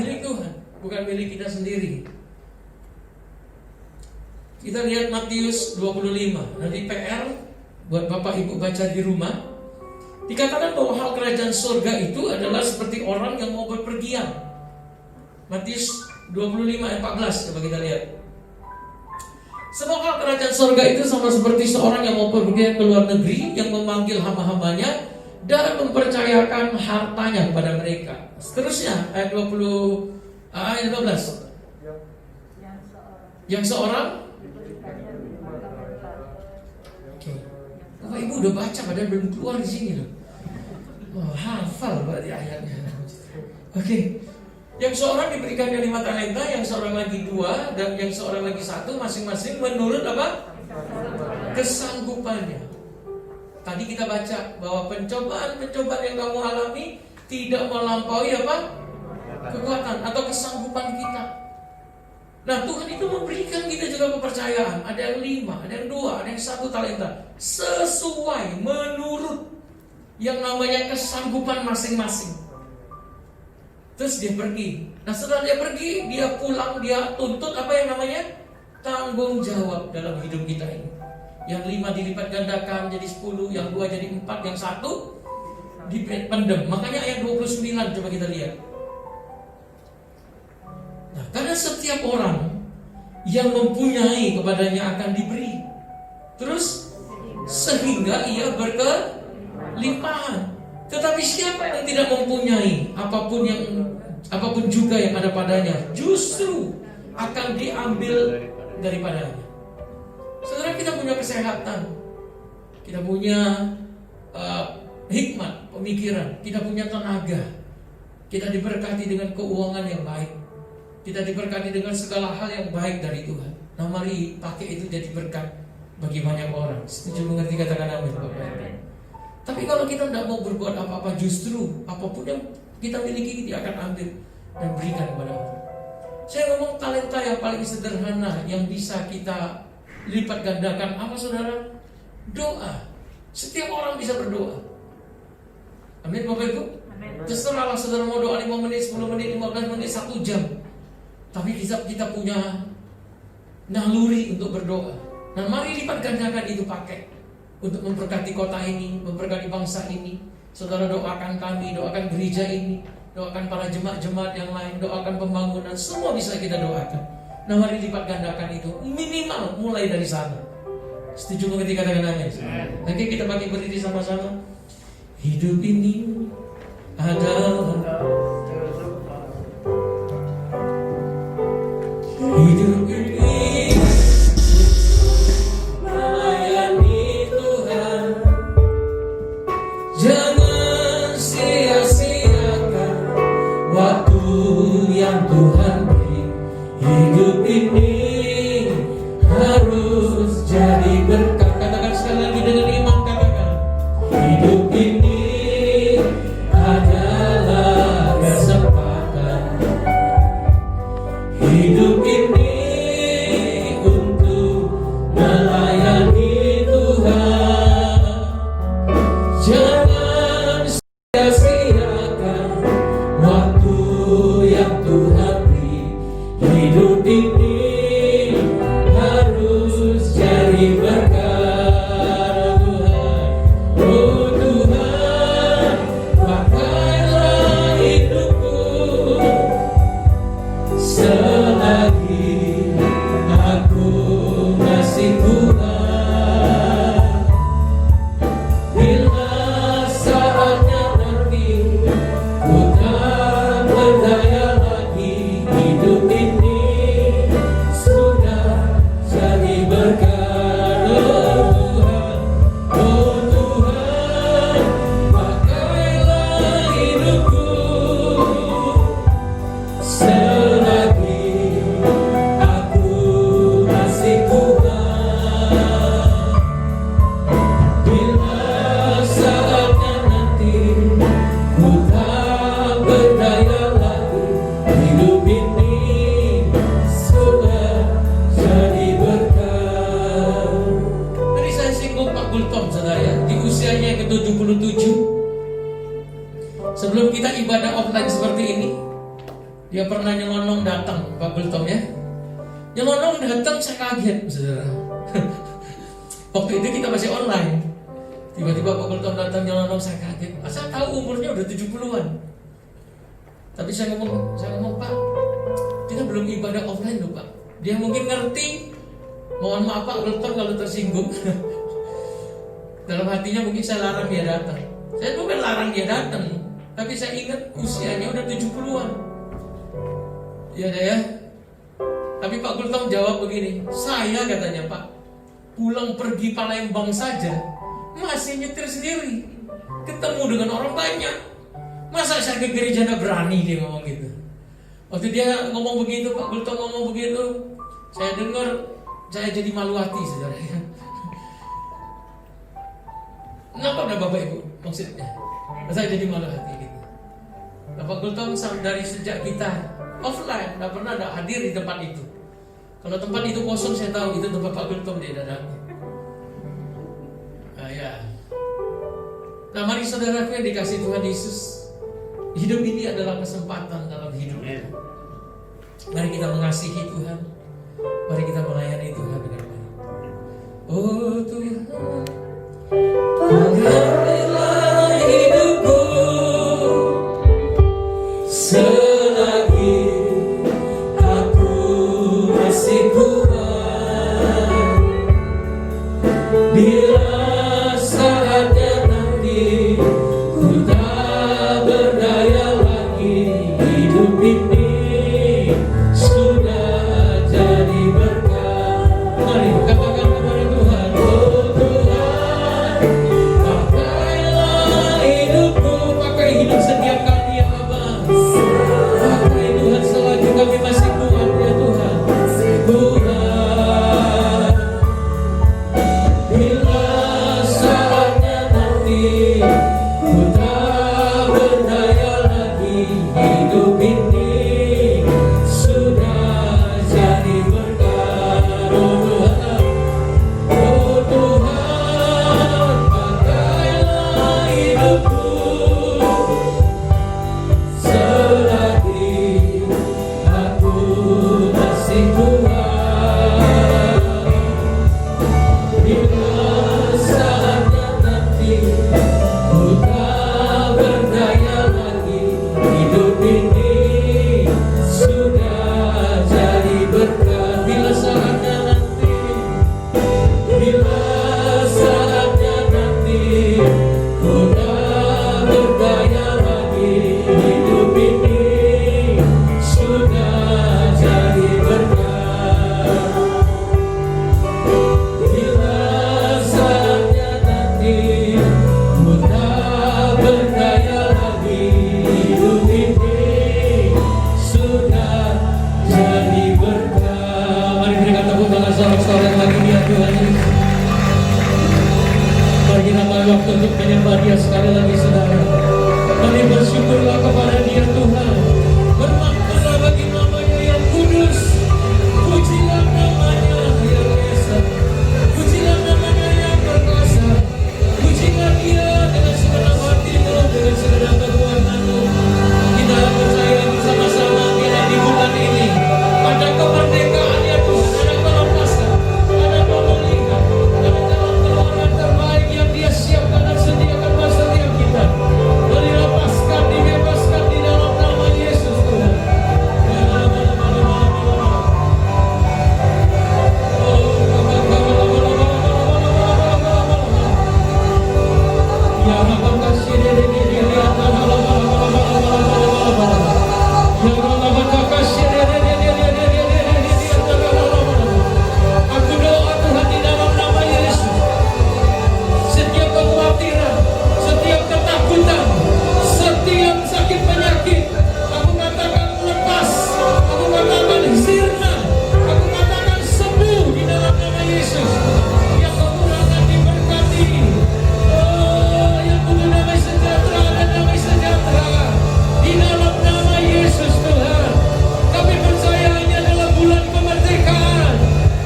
Tuhan, bukan milik kita sendiri. Kita lihat Matius 25. Nanti PR buat Bapak Ibu baca di rumah. Dikatakan bahwa hal kerajaan surga itu adalah seperti orang yang mau berpergian. Matius 25 ayat 14. Coba kita lihat. Sebab hal kerajaan surga itu sama seperti seorang yang mau berpergian ke luar negeri, yang memanggil hamba-hambanya dan mempercayakan hartanya kepada mereka. Seterusnya ayat 12. Yang seorang Bapak Ibu udah baca padahal belum keluar di sini loh. Oh, hafal berarti ayatnya. Oke. Yang seorang diberikannya 5 talenta, yang seorang lagi 2, dan yang seorang lagi 1, masing-masing menurut apa? Kesanggupannya. Tadi kita baca bahwa pencobaan yang kamu alami tidak melampaui apa? Kekuatan atau kesanggupan kita. Nah, Tuhan itu memberikan kita juga kepercayaan. Ada yang 5, ada yang 2, ada yang 1 talenta, sesuai menurut yang namanya kesanggupan masing-masing. Terus dia pergi. Nah, setelah dia pergi, dia pulang, dia tuntut apa yang namanya tanggung jawab dalam hidup kita ini. Yang 5 dilipat gandakan jadi 10, yang 2 jadi 4, yang 1 dipendem. Makanya ayat 29 coba kita lihat. Nah, karena setiap orang yang mempunyai kepadanya akan diberi. Terus sehingga ia berkelimpahan. Tetapi siapa yang tidak mempunyai apapun juga yang ada padanya, justru akan diambil daripadanya. Saudara, kita punya kesehatan, kita punya hikmat, pemikiran, kita punya tenaga, kita diberkati dengan keuangan yang baik, kita diberkati dengan segala hal yang baik dari Tuhan. Nah, mari pakai itu jadi berkat bagi banyak orang. Setuju mengerti, katakan amin Bapak. Tapi kalau kita tidak mau berbuat apa-apa, justru apapun yang kita miliki dia akan ambil dan berikan kepada orang. Saya ngomong talenta yang paling sederhana yang bisa kita lipat gandakan apa saudara? Doa. Setiap orang bisa berdoa. Amin Bapak Ibu. Terserahlah saudara mau doa 5 menit, 10 menit, 15 menit, 1 jam. Tapi kita punya naluri untuk berdoa. Nah, mari lipat gandakan itu, pakai untuk memberkati kota ini, memberkati bangsa ini. Saudara doakan kami, doakan gereja ini, doakan para jemaat-jemaat yang lain, doakan pembangunan, semua bisa kita doakan. Nah, mari lipat gandakan itu, minimal mulai dari sana. Setuju mengerti katakan amin? Oke, kita pakai berdiri sama-sama. Hidup ini adalah hidup ini melayani Tuhan. Jangan sia-siakan waktu yang Tuhan beri. Hidup ini harus jadi berkat. Katakan sekali lagi dengan iman, katakan hidup ini adalah kesempatan. Hidup ini untuk melayani Tuhan. Jangan sia-siakan waktu yang Tuhan beri. Hidup ini harus jadi berkat Tuhan. Oh Tuhan, pakailah hidupku selagi aku masih kuat. Bila saatnya nanti ku tak berdaya lagi, hidup ini sudah jadi berkat. Oh Tuhan, pakailah hidupku selagi aku masih kuat. Bila saatnya nanti ku tak berdaya lagi, hidup ini sudah jadi berkat. Tadi saya singgung Pak Gultom, saudara ya, di usianya yang ke-77. Sebelum kita ibadah offline seperti ini, dia pernah nyelonong datang, Pak Gultom ya. Nyelonong datang, saya kaget, saudara. Waktu itu kita masih online. Tiba-tiba Pak Gultom datang nyelonong, saya kaget. Saya tahu umurnya udah 70-an. Tapi saya ngomong, Pak, kita belum ibadah offline loh Pak. Dia mungkin ngerti. Mohon maaf Pak Gultom kalau tersinggung. Dalam hatinya mungkin saya larang dia datang. Saya bukan larang dia datang, tapi saya ingat usianya udah 70-an. Iya deh ya. Tapi Pak Gultom jawab begini, saya katanya Pak, pulang pergi Palembang saja masih nyetir sendiri, ketemu dengan orang banyak. Masa saya ke gereja nggak berani, dia ngomong gitu. Waktu dia ngomong begitu, Pak Gultom ngomong begitu, saya dengar, saya jadi malu hati, saudara. Kenapa ada Bapak Ibu maksudnya? Saya jadi malu hati gitu. Pak Gultom dari sejak kita offline nggak pernah ada hadir di tempat itu. Kalau tempat itu kosong, saya tahu itu tempat Pak Gultom dia datangnya. Nah ya. Nah mari saudaraku yang dikasih Tuhan Yesus, hidup ini adalah kesempatan dalam hidupnya. Mari kita mengasihi Tuhan. Mari kita melayani Tuhan dengan baik. Oh Tuhan, pakailah hidupku selagi aku masih kuat. Bila saatnya nanti ku tak berdaya lagi, hidup ini sudah jadi berkat. Mari katakan kepada Tuhan, oh Tuhan, jadi berkah. Mari berikan tepuk tangan sorak-sorai lagi dia Tuhan Yesus. Mari kita ambil waktu untuk menyembah dia sekali lagi saudara. Mari bersyukurlah kepada dia Tuhan. Bermaknalah bagi namanya yang kudus. Pujilah namanya yang esa. Pujilah namanya yang berkuasa. Pujilah dia dengan segenap hatimu, dengan segenap kekuatanmu. Kita percaya bersama-sama kita di bulan ini ada kemerdekaan ya Tuhan, ada kelepasan, ada pemulihan, ada jalan terbaik yang dia siapkan dan sediakan buat setiap kita. Dilepaskan, dibebaskan di dalam nama Yesus Tuhan. Aku doa Tuhan di dalam nama Yesus. Setiap kekhawatiran, setiap ketakutan, setiap sakit penyakit, aku katakan lepas, aku katakan sirna, aku katakan sembuh di dalam nama Yesus. Yang kekurangan diberkati, oh yang penuh damai sejahtera dan damai sejahtera di dalam nama Yesus Tuhan. Kami percaya ini adalah bulan kemerdekaan.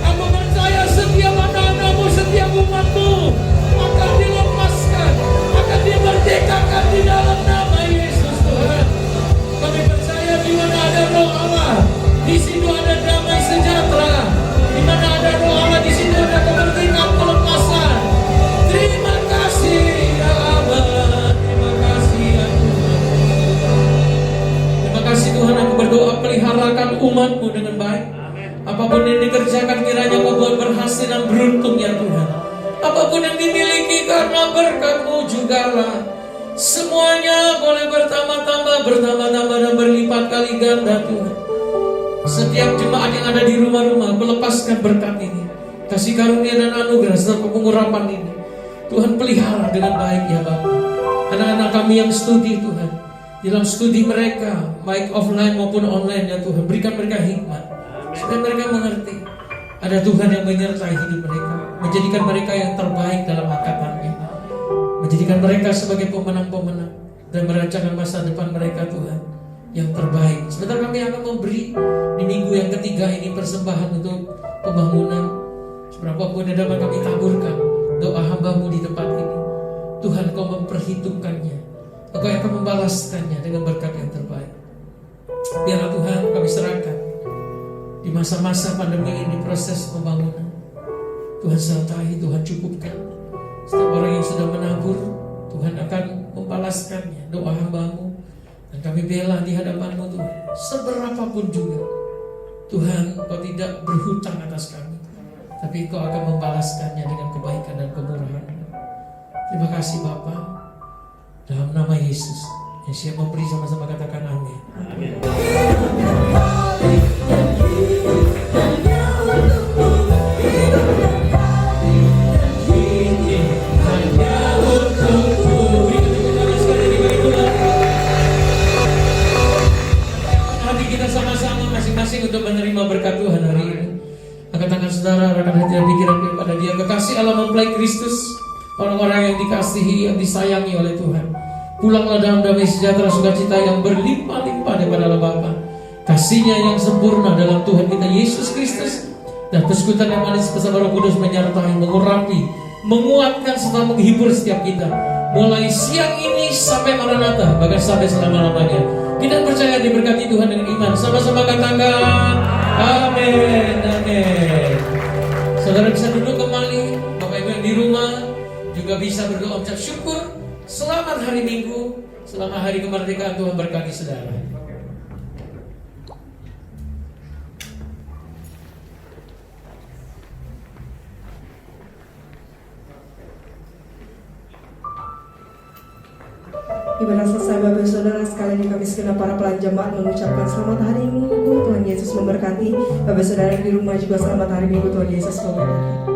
Aku percaya setiap anak-anakmu, setiap umatmu akan dilepaskan, akan dimerdekakan di dalam nama Yesus Tuhan. Kami percaya di mana ada roh Allah, di situ ada damai sejahtera. Di mana ada roh Allah, di situ ada kemerdekaan, kelepasan. Terima kasih ya Abah, terima kasih ya Tuhan. Terima kasih Tuhan, aku berdoa peliharakan umatmu dengan baik. Apapun yang dikerjakan kiranya kau buat berhasil dan beruntung ya Tuhan. Apapun yang dimiliki karena berkat-Mu jugalah. Semuanya boleh bertambah-tambah dan berlipat kali ganda Tuhan. Setiap jemaat yang ada di rumah-rumah, aku lepaskan berkat ini, kasih karunia dan anugerah serta pengurapan ini. Tuhan pelihara dengan baik ya Bapa. Anak-anak kami yang studi Tuhan, dalam studi mereka, baik offline maupun online ya Tuhan, berikan mereka hikmat, supaya mereka mengerti ada Tuhan yang menyertai hidup mereka, menjadikan mereka yang terbaik dalam angkatannya, menjadikan mereka sebagai pemenang-pemenang dan merancangkan masa depan mereka Tuhan yang terbaik. Sebentar kami akan memberi di minggu yang ketiga ini persembahan untuk pembangunan. Seberapapun yang dapat kami taburkan doa hamba-Mu di tempat ini, Tuhan Kau memperhitungkannya, Engkau akan membalaskannya dengan berkat yang terbaik. Biarlah Tuhan kami serahkan di masa-masa pandemi ini, proses pembangunan. Tuhan sertai, Tuhan cukupkan. Setiap orang yang sudah menabur, Tuhan akan membalaskannya doa hamba-Mu. Dan kami bela di hadapan-Mu Tuhan, seberapapun juga Tuhan Kau tidak berhutang atas kami, tapi Kau akan membalaskannya dengan kebaikan dan kemurahan. Terima kasih Bapa, dalam nama Yesus yang siap memberi, sama-sama katakan amin. Amin. Masing-masing untuk menerima berkat Tuhan hari ini. Angkat tangan saudara, arahkan hati dan pikiran kepada Dia. Kekasih Allah mempelai Kristus, orang-orang yang dikasihi, yang disayangi oleh Tuhan, pulanglah dalam damai sejahtera sukacita yang berlimpah-limpah daripada Allah Bapa, kasih-Nya yang sempurna dalam Tuhan kita Yesus Kristus, dan persekutuan yang manis bersama Roh Kudus menyertai, mengurapi, menguatkan serta menghibur setiap kita, mulai siang ini sampai Maranatha, bahkan sampai selama-lamanya. Kita percaya diberkati Tuhan dengan iman. Sama-sama katakan amin, amin. Saudara bisa duduk kembali. Bapak Ibu yang di rumah juga bisa berdoa ucap syukur. Selamat hari Minggu, selamat hari kemerdekaan. Tuhan berkati saudara. Ibadah selesai Bapak Saudara sekalian, kami segenap para pelayan jemaat mengucapkan selamat hari Minggu. Tuhan Yesus memberkati. Bapak Saudara yang di rumah juga selamat hari Minggu. Tuhan Yesus memberkati.